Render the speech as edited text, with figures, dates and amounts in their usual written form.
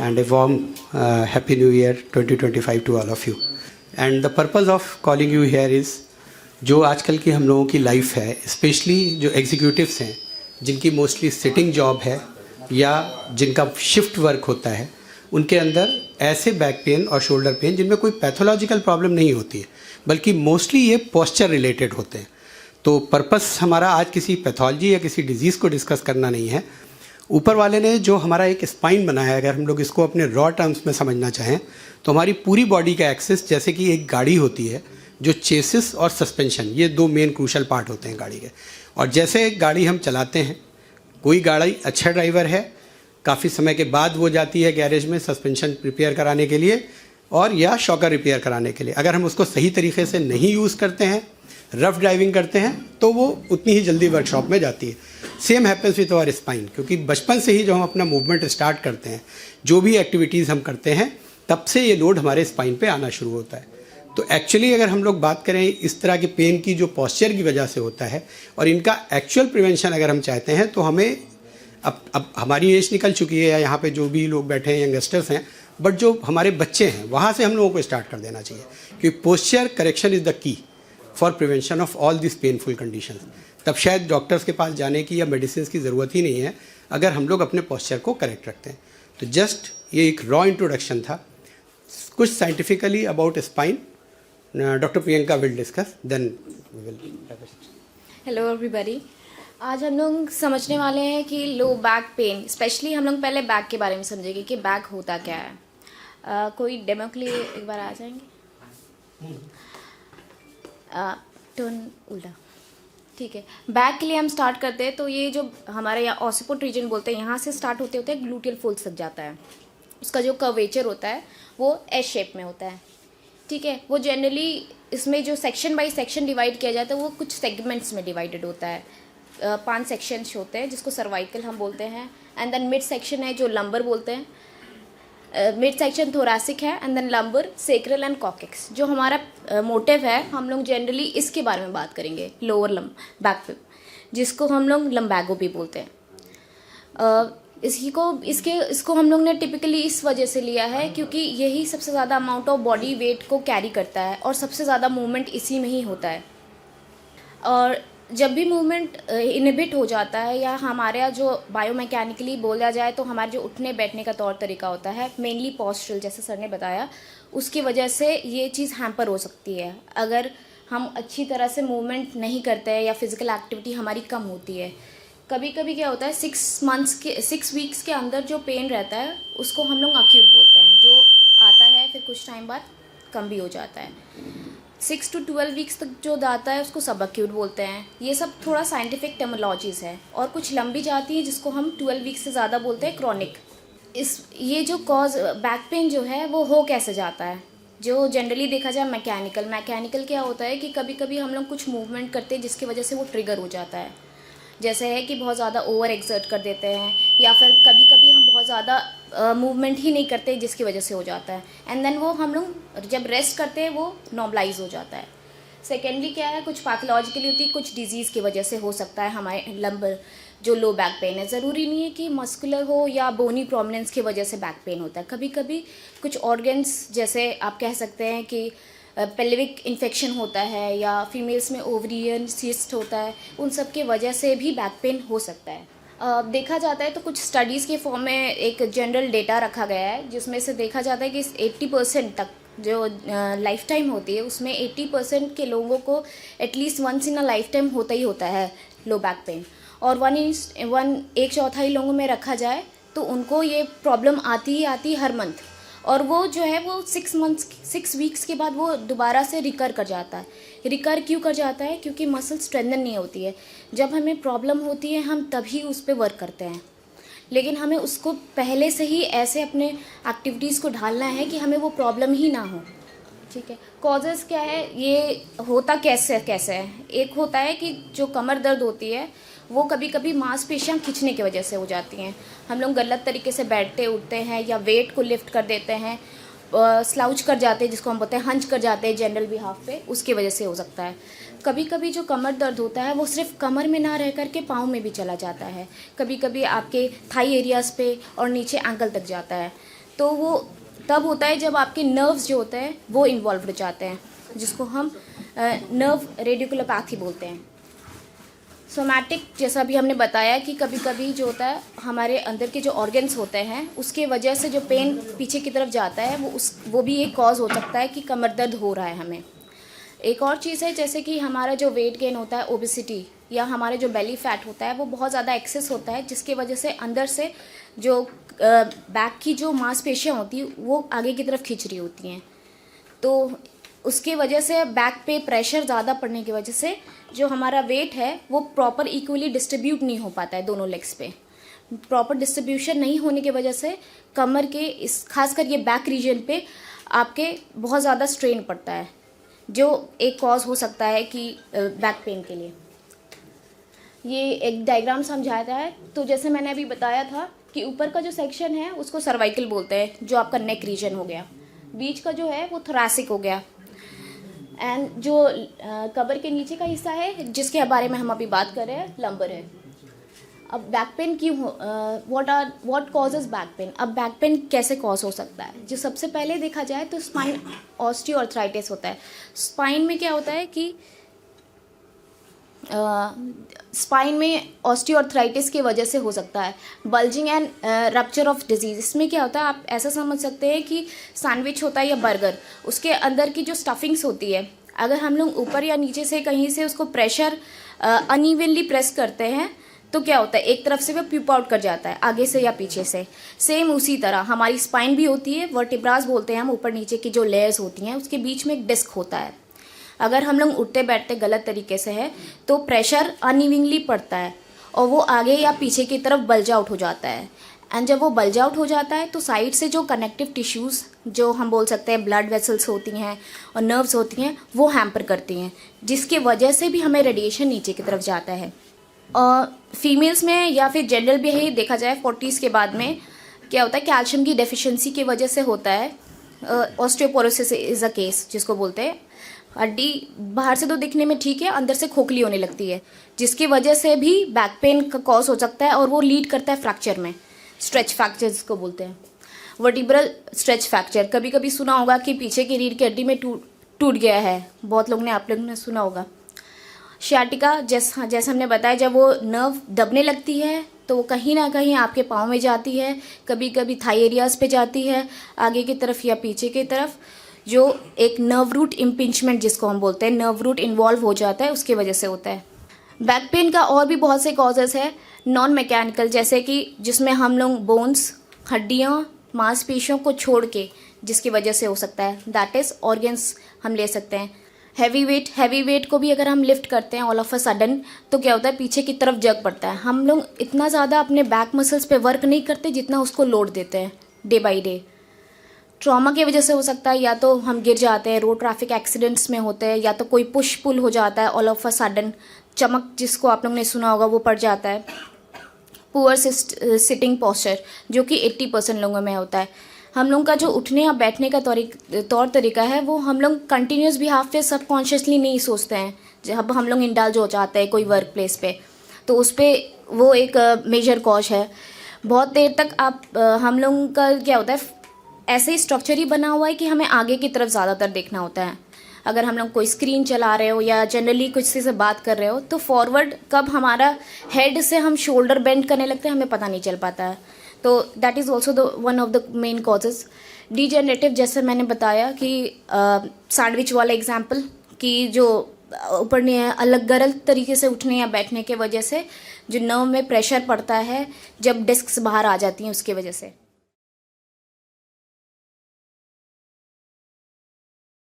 and a warm Happy New Year 2025 to all of you. And the purpose of calling you here is जो आजकल की हम लोगों की लाइफ है, स्पेशली जो एग्जीक्यूटिव्स हैं जिनकी मोस्टली सिटिंग जॉब है या जिनका शिफ्ट वर्क होता है, उनके अंदर ऐसे बैक पेन और शोल्डर पेन जिनमें कोई पैथोलॉजिकल प्रॉब्लम नहीं होती है, बल्कि मोस्टली ये पोस्चर रिलेटेड होते हैं. तो पर्पस हमारा आज किसी पैथोलॉजी या किसी डिजीज़ को डिस्कस करना नहीं है. ऊपर वाले ने जो हमारा एक स्पाइन बनाया है, अगर हम लोग इसको अपने रॉ टर्म्स में समझना चाहें तो हमारी पूरी बॉडी का एक्सेस, जैसे कि एक गाड़ी होती है जो चेसिस और सस्पेंशन, ये दो मेन क्रूशल पार्ट होते हैं गाड़ी के. और जैसे एक गाड़ी हम चलाते हैं, कोई गाड़ी अच्छा ड्राइवर है, काफ़ी समय के बाद वो जाती है गैरेज में सस्पेंशन रिपेयर कराने के लिए और या शॉकर रिपेयर कराने के लिए. अगर हम उसको सही तरीके से नहीं यूज़ करते हैं, रफ ड्राइविंग करते हैं, तो वो उतनी ही जल्दी वर्कशॉप में जाती है. Same happens with our spine, क्योंकि बचपन से ही जो हम अपना मूवमेंट स्टार्ट करते हैं, जो भी एक्टिविटीज़ हम करते हैं, तब से ये लोड हमारे स्पाइन पे आना शुरू होता है. तो एक्चुअली अगर हम लोग बात करें इस तरह के पेन की जो पॉस्चर की वजह से होता है और इनका एक्चुअल प्रिवेंशन अगर हम चाहते हैं, तो हमें अब हमारी एज निकल चुकी है, या यहाँ पे जो भी लोग बैठे हैं यंगस्टर्स हैं, बट जो हमारे बच्चे हैं वहाँ से हम लोगों को स्टार्ट कर देना चाहिए, क्योंकि posture correction is the key for prevention of all this painful conditions. तब शायद डॉक्टर्स के पास जाने की या मेडिसिन की ज़रूरत ही नहीं है अगर हम लोग अपने पोस्चर को करेक्ट रखते हैं. तो जस्ट ये एक रॉ इंट्रोडक्शन था. कुछ scientifically about spine doctor Priyanka will discuss, then we will. Hello everybody. आज हम लोग समझने वाले हैं कि लो बैक पेन, स्पेशली हम लोग पहले बैक के बारे में समझेंगे कि बैक होता क्या है. कोई डेमो के लिए एक बार आ जाएंगे. टर्न उल्टा. ठीक है, बैक के लिए हम स्टार्ट करते हैं. तो ये जो हमारे यहाँ ऑसिपोट रीजन बोलते हैं, यहाँ से स्टार्ट होते होते ग्लूटियल फोल्ड तक जाता है. उसका जो कर्वेचर होता है वो एस शेप में होता है. ठीक है, वो जनरली इसमें जो सेक्शन बाई सेक्शन डिवाइड किया जाता है वो कुछ सेगमेंट्स में डिवाइडेड होता है. 5 सेक्शंस होते हैं जिसको सर्वाइकल हम बोलते हैं. एंड देन मिड सेक्शन है जो लंबर बोलते हैं. मिड सेक्शन थोरासिक है. And then lumbar, sacral and coccyx. जो हमारा मोटिव है, हम लोग जनरली इसके बारे में बात करेंगे, लोअर बैक पे, जिसको हम लोग लम्बैगो भी बोलते हैं. इसको हम लोग ने टिपिकली इस वजह से लिया है क्योंकि यही सबसे ज़्यादा अमाउंट ऑफ बॉडी वेट को कैरी करता है और सबसे ज़्यादा मूवमेंट इसी में ही होता है. और जब भी मूवमेंट इनहिबिट हो जाता है या हमारे यहाँ जो बायोमैकेनिकली बोला जाए तो हमारे जो उठने बैठने का तौर तरीका होता है, मेनली पोस्चरल, जैसे सर ने बताया, उसकी वजह से ये चीज़ हैम्पर हो सकती है अगर हम अच्छी तरह से मूवमेंट नहीं करते हैं या फिज़िकल एक्टिविटी हमारी कम होती है. कभी कभी क्या होता है, 6 वीक्स के अंदर जो पेन रहता है उसको हम लोग अक्यूट बोलते हैं, जो आता है फिर कुछ टाइम बाद कम भी हो जाता है. 6 to 12 वीक्स तक जो आता है उसको सब अक्यूट बोलते हैं. ये सब थोड़ा साइंटिफिक टर्मिनोलॉजीज़ है. और कुछ लंबी जाती है जिसको हम 12 वीक्स से ज़्यादा बोलते हैं क्रॉनिक. ये जो कॉज बैक पेन जो है वो हो कैसे जाता है, जो जनरली देखा जाए मैकेनिकल क्या होता है कि कभी कभी हम लोग कुछ मूवमेंट करते हैं जिसकी वजह से वो ट्रिगर हो जाता है. जैसे है कि बहुत ज़्यादा ओवर एक्सर्ट कर देते हैं, या फिर कभी कभी हम बहुत ज़्यादा मूवमेंट ही नहीं करते जिसकी वजह से हो जाता है. एंड देन वो हम लोग जब रेस्ट करते हैं वो नॉर्मलाइज हो जाता है. सेकेंडली क्या है, कुछ पैथोलॉजिकली होती है, कुछ डिजीज़ की वजह से हो सकता है हमारे लंबर जो लो बैक पेन है. ज़रूरी नहीं है कि मस्कुलर हो या बोनी प्रोमिनेंस की वजह से बैक पेन होता है. कभी कभी कुछ ऑर्गन्स, जैसे आप कह सकते हैं कि पेल्विक इन्फेक्शन होता है या फीमेल्स में ओवरियन सिस्ट होता है, उन सब की वजह से भी बैक पेन हो सकता है. देखा जाता है तो कुछ स्टडीज़ के फॉर्म में एक जनरल डेटा रखा गया है जिसमें से देखा जाता है कि 80% तक जो लाइफ टाइम होती है उसमें 80% के लोगों को at least once in a life time होता ही होता है लो बैक पेन. और 1/4 लोगों में रखा जाए तो उनको ये प्रॉब्लम आती ही आती हर मंथ. और वो जो है वो 6 वीक्स के बाद वो दोबारा से रिकर कर जाता है. रिकर क्यों कर जाता है? क्योंकि मसल स्ट्रेंथन नहीं होती है. जब हमें प्रॉब्लम होती है हम तभी उस पर वर्क करते हैं, लेकिन हमें उसको पहले से ही ऐसे अपने एक्टिविटीज़ को ढालना है कि हमें वो प्रॉब्लम ही ना हो. ठीक है, कॉजेज़ क्या है, ये होता कैसे है. एक होता है कि जो कमर दर्द होती है वो कभी कभी मांसपेशियाँ खींचने की वजह से हो जाती हैं. हम लोग गलत तरीके से बैठते उठते हैं या वेट को लिफ्ट कर देते हैं, स्लाउच कर जाते हैं जिसको हम बोलते हैं, हंच कर जाते हैं जनरल बिहाफ पे, उसकी वजह से हो सकता है. कभी कभी जो कमर दर्द होता है वो सिर्फ कमर में ना रह करके पाँव में भी चला जाता है. कभी कभी आपके थाई एरियाज़ पे और नीचे एंकल तक जाता है. तो वो तब होता है जब आपके नर्व्स जो होते हैं वो इन्वॉल्व हो जाते हैं, जिसको हम नर्व रेडिकुलोपैथी बोलते हैं। सोमैटिक, जैसा भी हमने बताया कि कभी कभी जो होता है हमारे अंदर के जो ऑर्गन्स होते हैं उसके वजह से जो पेन पीछे की तरफ जाता है वो भी एक कॉज हो सकता है कि कमर दर्द हो रहा है हमें। एक और चीज़ है जैसे कि हमारा जो वेट गेन होता है, ओबेसिटी, या हमारे जो बेली फैट होता है वो बहुत ज़्यादा एक्सेस होता है, जिसकी वजह से अंदर से जो बैक की जो मांसपेशियाँ होती हैं वो आगे की तरफ खींच रही होती हैं। तो उसके वजह से बैक पे प्रेशर ज़्यादा पड़ने की वजह से जो हमारा वेट है वो प्रॉपर इक्वली डिस्ट्रीब्यूट नहीं हो पाता है दोनों लेग्स पे। प्रॉपर डिस्ट्रीब्यूशन नहीं होने की वजह से कमर के इस खासकर ये बैक रीजन पे आपके बहुत ज़्यादा स्ट्रेन पड़ता है, जो एक कॉज हो सकता है कि बैक पेन के लिए। ये एक डायग्राम समझाया है। तो जैसे मैंने अभी बताया था कि ऊपर का जो सेक्शन है उसको सर्वाइकल बोलते हैं, जो आपका नेक रीजन हो गया। बीच का जो है वो थोरैसिक हो गया, एंड जो कमर के नीचे का हिस्सा है जिसके बारे में हम अभी बात कर रहे हैं, लंबर है। अब बैक पेन क्यों व्हाट कॉजेज बैक पेन? अब बैक पेन कैसे कॉज हो सकता है? जो सबसे पहले देखा जाए तो स्पाइन ऑस्टियोआर्थराइटिस होता है। स्पाइन में क्या होता है कि स्पाइन में ऑस्टियोआर्थराइटिस की वजह से हो सकता है bulging and rupture of disease. इसमें क्या होता है, आप ऐसा समझ सकते हैं कि सैंडविच होता है या बर्गर, उसके अंदर की जो स्टफिंग्स होती है, अगर हम लोग ऊपर या नीचे से कहीं से उसको प्रेशर अनइवनली प्रेस करते हैं तो क्या होता है, एक तरफ से वो प्यूप आउट कर जाता है, आगे से या पीछे से। सेम उसी तरह हमारी स्पाइन भी होती है, वर्टिब्रास बोलते हैं हम, ऊपर नीचे की जो लेयर्स होती हैं उसके बीच में एक डिस्क होता है। अगर हम लोग उठते बैठते गलत तरीके से है तो प्रेशर अनइवनली पड़ता है और वो आगे या पीछे की तरफ बल्ज आउट हो जाता है। एंड जब वो बल्ज आउट हो जाता है तो साइड से जो कनेक्टिव टिश्यूज़, जो हम बोल सकते हैं ब्लड वेसल्स होती हैं और नर्व्स होती हैं, वो हैम्पर करती हैं, जिसकी वजह से भी हमें रेडिएशन नीचे की तरफ जाता है। और फीमेल्स में या फिर जनरल भी यही देखा जाए 40s के बाद में क्या होता है, कैल्शियम की डेफिशिएंसी की वजह से होता है। ऑस्टियोपोरोसिस इज़ अ केस, जिसको बोलते हैं हड्डी बाहर से तो दिखने में ठीक है, अंदर से खोखली होने लगती है, जिसकी वजह से भी बैक पेन का कॉज हो सकता है और वो लीड करता है फ्रैक्चर में। स्ट्रेच फ्रैक्चर जिसको बोलते हैं, वर्टिब्रल स्ट्रेच फ्रैक्चर। कभी कभी सुना होगा कि पीछे की रीढ़ की हड्डी में टूट गया है, बहुत लोग ने, आप लोगों ने सुना होगा। शियाटिका, जैसे हमने बताया, जब वो नर्व दबने लगती है तो वो कहीं ना कहीं आपके पाँव में जाती है, कभी कभी थाई एरियाज़ पे जाती है, आगे की तरफ या पीछे की तरफ, जो एक नर्व रूट इम्पिंचमेंट जिसको हम बोलते हैं, नर्व रूट इन्वॉल्व हो जाता है, उसकी वजह से होता है। बैक पेन का और भी बहुत से कॉजेज़ है नॉन मैकेनिकल, जैसे कि जिसमें हम लोग बोन्स, हड्डियाँ, मांसपेशियों को छोड़ के जिसकी वजह से हो सकता है, दैट इज़ ऑर्गन्स हम ले सकते हैं। हैवी वेट को भी अगर हम लिफ्ट करते हैं ऑल ऑफ अ सडन तो क्या होता है, पीछे की तरफ जग पड़ता है। हम लोग इतना ज़्यादा अपने बैक मसल्स पे वर्क नहीं करते जितना उसको लोड देते हैं डे बाई डे। ट्रॉमा की वजह से हो सकता है, या तो हम गिर जाते हैं, रोड ट्रैफिक एक्सीडेंट्स में होते हैं, या तो कोई पुश पुल हो जाता है ऑल ऑफ अ सडन, चमक जिसको आप लोगों ने सुना होगा वो पड़ जाता है। पुअर सिटिंग पोस्चर जो कि 80% लोगों में होता है। हम लोग का जो उठने या बैठने का तौर तरीका है वो हम लोग कंटिन्यूस बिहाफ पे सबकॉन्शियसली नहीं सोचते हैं। जब हम लोग इंडल्ज हो जाते हैं कोई वर्क प्लेस पे तो उस पर वो एक मेजर कॉज है। बहुत देर तक हम लोग का क्या होता है, ऐसे ही स्ट्रक्चर ही बना हुआ है कि हमें आगे की तरफ ज़्यादातर देखना होता है। अगर हम लोग कोई स्क्रीन चला रहे हो या जनरली कुछ से बात कर रहे हो तो फॉरवर्ड कब हमारा हेड से हम शोल्डर बेंड करने लगते हैं हमें पता नहीं चल पाता है। तो that is also the one of the main causes. Degenerative, जैसे मैंने बताया कि सैंडविच वाला एग्जाम्पल, कि जो ऊपर नहीं है, अलग गलत तरीके से उठने या बैठने के वजह से जो नर्व में प्रेशर पड़ता है जब डिस्क्स बाहर आ जाती हैं उसकी वजह से।